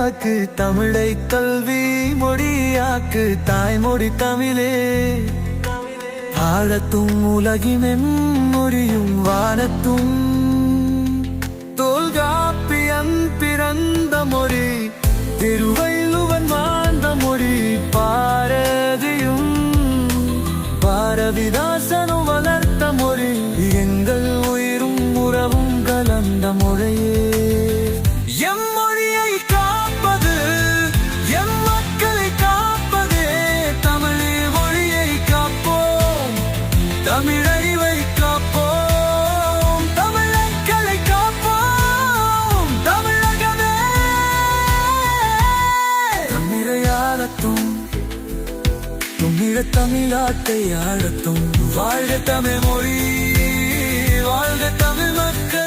மொழியாக்கு தமிழை கல்வி மொழியாக்கு தாய்மொழி தமிழே ஆழத்தும் உலகினென் மொழியும் வானத்தும் தொல்காப்பியன் பிறந்த மொழி திருவள்ளுவன் வாழ்ந்த மொழி பாரதியும் பாரதிதாசனும் வளர்த்த மொழி எங்கள் உயிரும் உறவும் கலந்த மொழியே எம் மொழியை காப்பது எம் மக்களை காப்பதே தமிழ் மொழியை காப்போம் தமிழறிவை காப்போம் தமிழர்களை காப்போம் தமிழகமே தமிழையாளத்தும் தமிழாட்டை ஆழத்தும் வாழ்க தமிழ் மொழி வாழ்க தமிழ் மக்கள்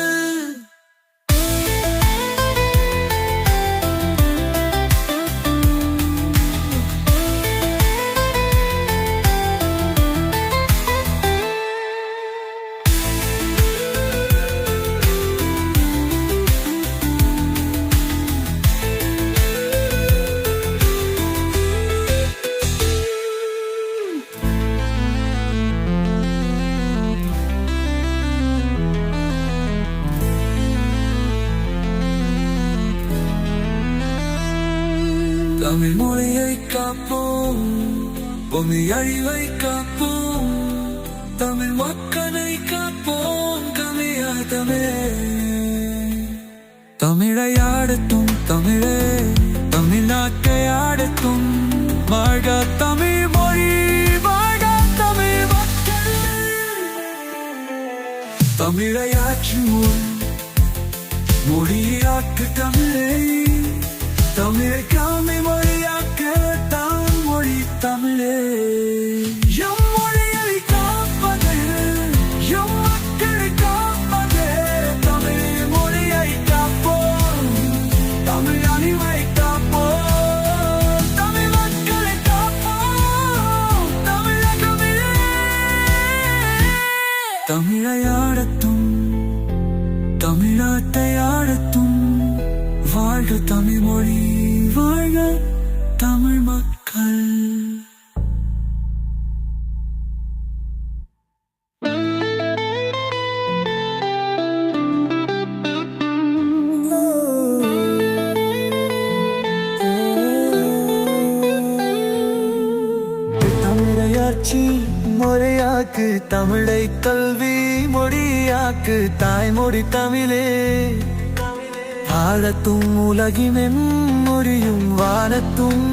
தமிழ் மொழியை காப்போம் பொம்மி அழிவை காப்போம் தமிழ் மக்களை காப்போம் கமையாதமே தமிழை ஆடட்டும் தமிழே தமிழ்நாட்டை ஆடட்டும் வாழ்க தமிழ் மொழி வாழ்க தமிழ் மக்கள் தமிழை ஆற்றுவோம் மொழியாக்கு தமிழை தமிழை காமி மொழியாக்க தான் மொழி தமிழே எம் மொழியை காப்பது எம் மக்களை காப்பது தமிழ் மொழியை காப்போம் தமிழ் அறிவை காப்போம் தமிழ் மக்களை காப்போம் தமிழகமே தமிழை ஆடட்டும் தமிழ்நாட்டை ஆடட்டும் வாழ்க தமிழ் மொழி வாழ்க தமிழ் மக்கள் தமிழையாட்சி மொழியாக்கு தமிழை கல்வி மொழியாக்கு தாய்மொழி தமிழே ஆழத்தும் உலகினென் மொழியும் வானத்தும்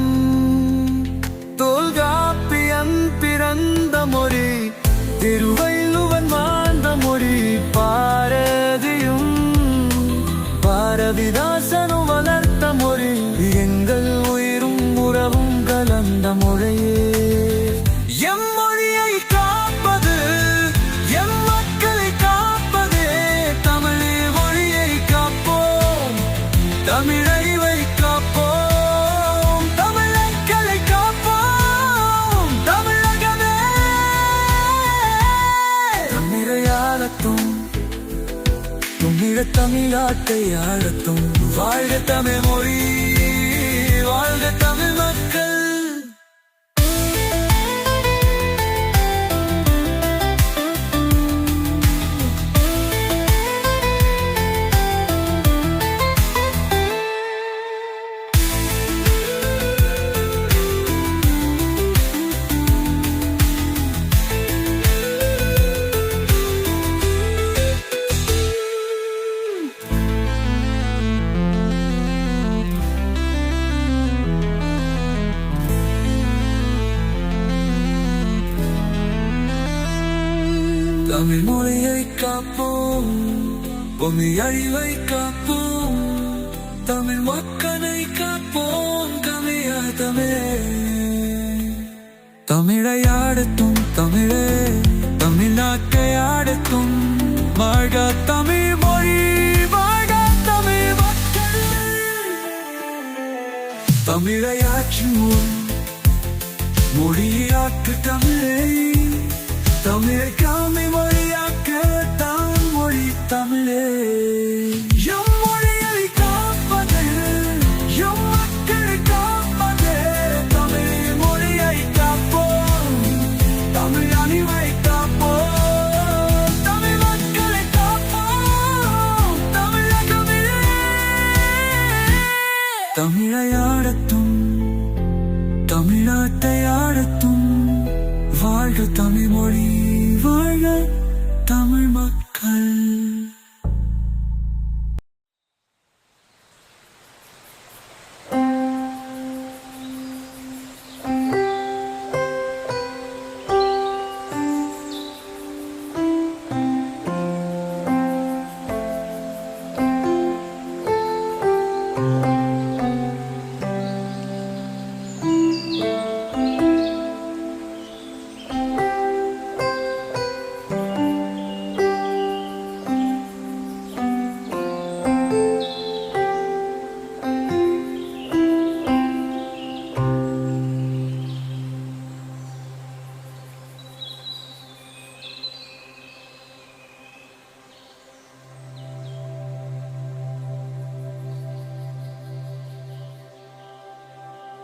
தொல்காப்பியன் பிறந்த மொழி திருவள்ளுவன் வாழ்ந்த மொழி பாரதியும் பாரதிதாசனும் வளர்த்த மொழி எங்கள் உயிரும் உறவும் கலந்த மொழியே எம் மொழியை காப்பது எம் மக்களை காப்பதே தமிழ் மொழியை காப்போம் தமிழறிவை காப்போம் தமிழர்களை காப்போம் தமிழகமே தமிழையாளத்தும் தமிழாட்டை ஆழத்தும் வாழ்க தமிழ் மொழி வாழ்க தமிழ் மக்கள் தமிழ் மொழியை காப்போம் பொம்மி அழிவை காப்போம் தமிழ் மக்களை காப்போம் கமையாதமே தமிழை ஆடட்டும் தமிழே தமிழ்நாட்டை ஆடட்டும் வாழ்க தமிழ் மொழி வாழ்க தமிழ் மக்கள் தமிழை ஆற்றுவோம் மொழியாக்கு தமிழை தமிழை காமி மொழியாக்க தான் மொழி தமிழே எம் மொழியை காப்பது எம் தமிழ் மொழி